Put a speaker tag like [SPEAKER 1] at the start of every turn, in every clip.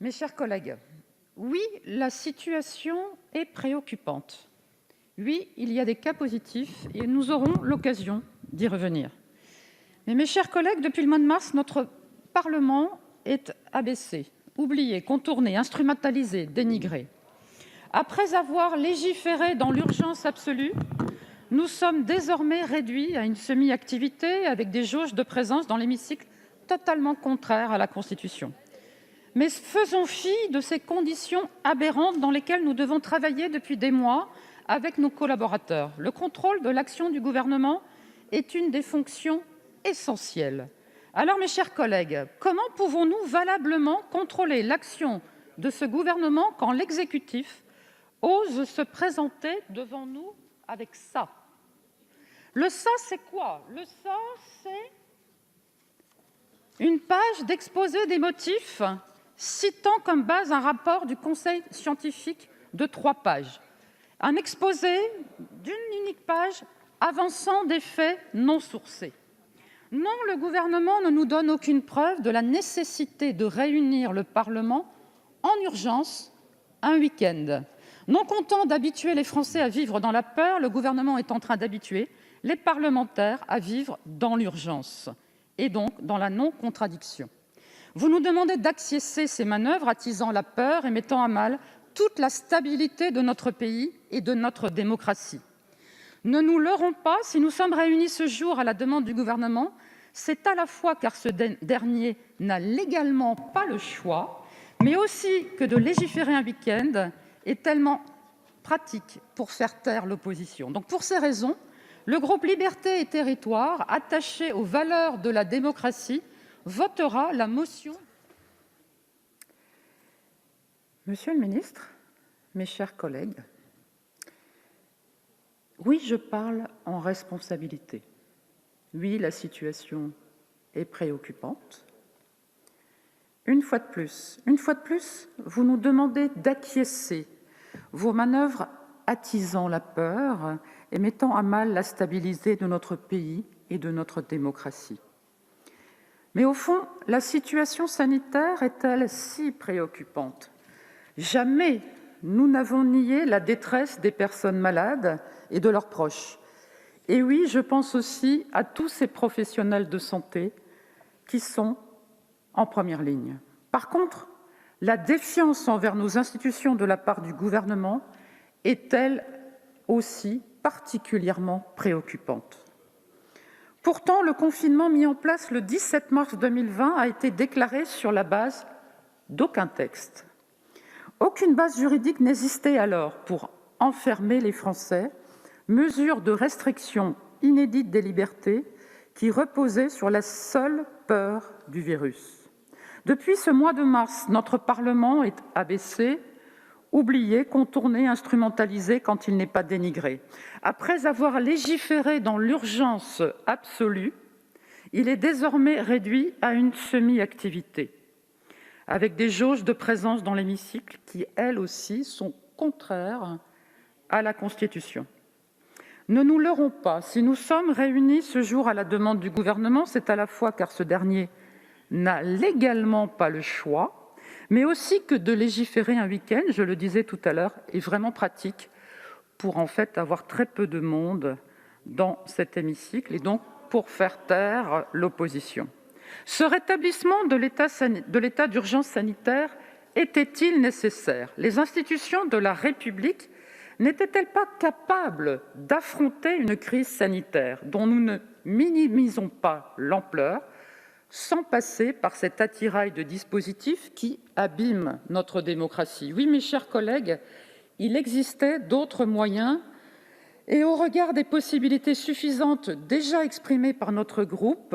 [SPEAKER 1] Mes chers collègues, oui, la situation est préoccupante. Oui, il y a des cas positifs et nous aurons l'occasion d'y revenir. Mais mes chers collègues, depuis le mois de mars, notre Parlement est abaissé, oublié, contourné, instrumentalisé, dénigré. Après avoir légiféré dans l'urgence absolue, nous sommes désormais réduits à une semi-activité avec des jauges de présence dans l'hémicycle totalement contraires à la Constitution. Mais faisons fi de ces conditions aberrantes dans lesquelles nous devons travailler depuis des mois avec nos collaborateurs. Le contrôle de l'action du Gouvernement est une des fonctions essentielles. Alors, mes chers collègues, comment pouvons-nous valablement contrôler l'action de ce gouvernement quand l'exécutif ose se présenter devant nous avec ça? Le ça, c'est quoi? Le ça, c'est une page d'exposé des motifs citant comme base un rapport du conseil scientifique de 3 pages. Un exposé d'une unique page avançant des faits non sourcés. Non, le Gouvernement ne nous donne aucune preuve de la nécessité de réunir le Parlement en urgence un week-end. Non content d'habituer les Français à vivre dans la peur, le Gouvernement est en train d'habituer les parlementaires à vivre dans l'urgence et donc dans la non-contradiction. Vous nous demandez d'acquiescer ces manœuvres attisant la peur et mettant à mal toute la stabilité de notre pays et de notre démocratie. Ne nous leurrons pas, si nous sommes réunis ce jour à la demande du Gouvernement, c'est à la fois car ce dernier n'a légalement pas le choix, mais aussi que de légiférer un week-end est tellement pratique pour faire taire l'opposition. Donc pour ces raisons, le groupe Libertés et Territoires, attaché aux valeurs de la démocratie, votera la motion. Monsieur le ministre, mes chers collègues, oui, je parle en responsabilité. Oui, la situation est préoccupante. Une fois de plus, vous nous demandez d'acquiescer. Vos manœuvres attisant la peur et mettant à mal la stabilité de notre pays et de notre démocratie. Mais au fond, la situation sanitaire est-elle si préoccupante? Jamais nous n'avons nié la détresse des personnes malades et de leurs proches. Et oui, je pense aussi à tous ces professionnels de santé qui sont en première ligne. Par contre, la défiance envers nos institutions de la part du Gouvernement est elle aussi particulièrement préoccupante. Pourtant, le confinement mis en place le 17 mars 2020 a été déclaré sur la base d'aucun texte. Aucune base juridique n'existait alors pour enfermer les Français, mesure de restriction inédite des libertés qui reposait sur la seule peur du virus. Depuis ce mois de mars, notre Parlement est abaissé, oublié, contourné, instrumentalisé quand il n'est pas dénigré. Après avoir légiféré dans l'urgence absolue, il est désormais réduit à une semi-activité, avec des jauges de présence dans l'hémicycle qui, elles aussi, sont contraires à la Constitution. Ne nous leurrons pas, si nous sommes réunis ce jour à la demande du Gouvernement, c'est à la fois car ce dernier n'a légalement pas le choix, mais aussi que de légiférer un week-end, je le disais tout à l'heure, est vraiment pratique pour en fait avoir très peu de monde dans cet hémicycle et donc pour faire taire l'opposition. Ce rétablissement de l'état d'urgence sanitaire était-il nécessaire? Les institutions de la République n'étaient-elles pas capables d'affronter une crise sanitaire dont nous ne minimisons pas l'ampleur sans passer par cet attirail de dispositifs qui abîment notre démocratie? Oui, mes chers collègues, il existait d'autres moyens et au regard des possibilités suffisantes déjà exprimées par notre groupe,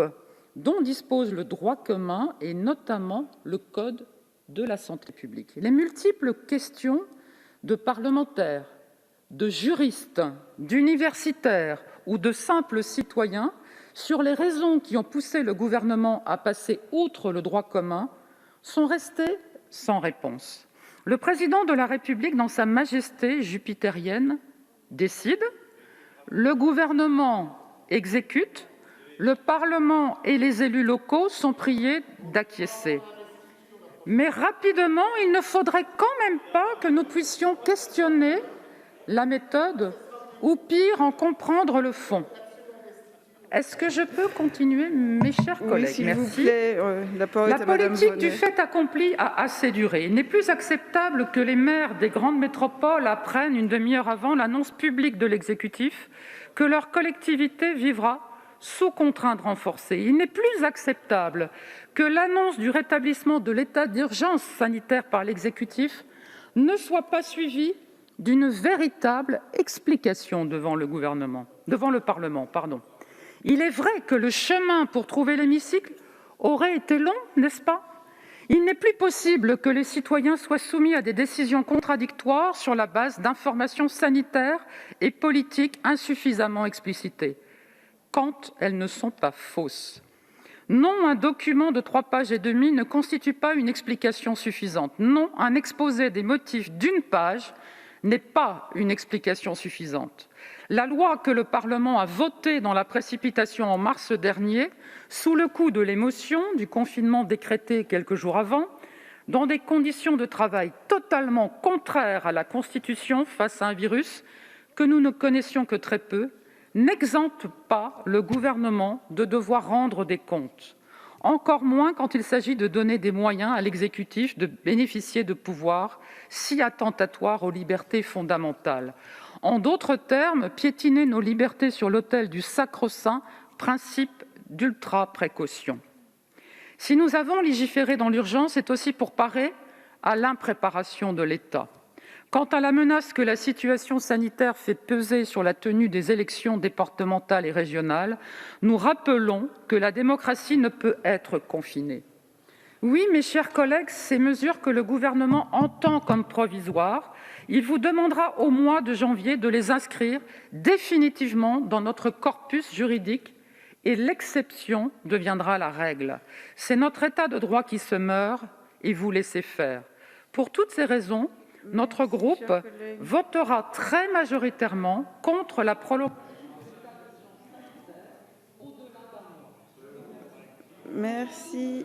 [SPEAKER 1] dont dispose le droit commun et notamment le Code de la santé publique. Les multiples questions de parlementaires, de juristes, d'universitaires ou de simples citoyens sur les raisons qui ont poussé le Gouvernement à passer outre le droit commun sont restées sans réponse. Le Président de la République, dans sa majesté jupitérienne, décide, le Gouvernement exécute, le Parlement et les élus locaux sont priés d'acquiescer. Mais rapidement, il ne faudrait quand même pas que nous puissions questionner la méthode ou pire, en comprendre le fond. Est-ce que je peux continuer, mes chers collègues?
[SPEAKER 2] Oui, s'il vous plaît, la parole est à Madame
[SPEAKER 1] politique
[SPEAKER 2] Bonnet.
[SPEAKER 1] du fait accompli a assez duré. Il n'est plus acceptable que les maires des grandes métropoles apprennent une demi-heure avant l'annonce publique de l'exécutif que leur collectivité vivra sous contrainte renforcée. Il n'est plus acceptable que l'annonce du rétablissement de l'état d'urgence sanitaire par l'exécutif ne soit pas suivie d'une véritable explication devant le Parlement. Il est vrai que le chemin pour trouver l'hémicycle aurait été long, n'est-ce pas? Il n'est plus possible que les citoyens soient soumis à des décisions contradictoires sur la base d'informations sanitaires et politiques insuffisamment explicitées, quand elles ne sont pas fausses. Non, un document de 3 pages et demie ne constitue pas une explication suffisante. Non, un exposé des motifs d'1 page n'est pas une explication suffisante. La loi que le Parlement a votée dans la précipitation en mars dernier, sous le coup de l'émotion du confinement décrété quelques jours avant, dans des conditions de travail totalement contraires à la Constitution face à un virus que nous ne connaissions que très peu, n'exempte pas le gouvernement de devoir rendre des comptes, encore moins quand il s'agit de donner des moyens à l'exécutif de bénéficier de pouvoirs si attentatoires aux libertés fondamentales. En d'autres termes, piétiner nos libertés sur l'autel du sacro-saint principe d'ultra-précaution. Si nous avons légiféré dans l'urgence, c'est aussi pour parer à l'impréparation de l'État. Quant à la menace que la situation sanitaire fait peser sur la tenue des élections départementales et régionales, nous rappelons que la démocratie ne peut être confinée. Oui, mes chers collègues, ces mesures que le Gouvernement entend comme provisoires, il vous demandera au mois de janvier de les inscrire définitivement dans notre corpus juridique et l'exception deviendra la règle. C'est notre État de droit qui se meurt et vous laissez faire. Pour toutes ces raisons, notre groupe votera très majoritairement contre la prolongation.
[SPEAKER 2] Merci.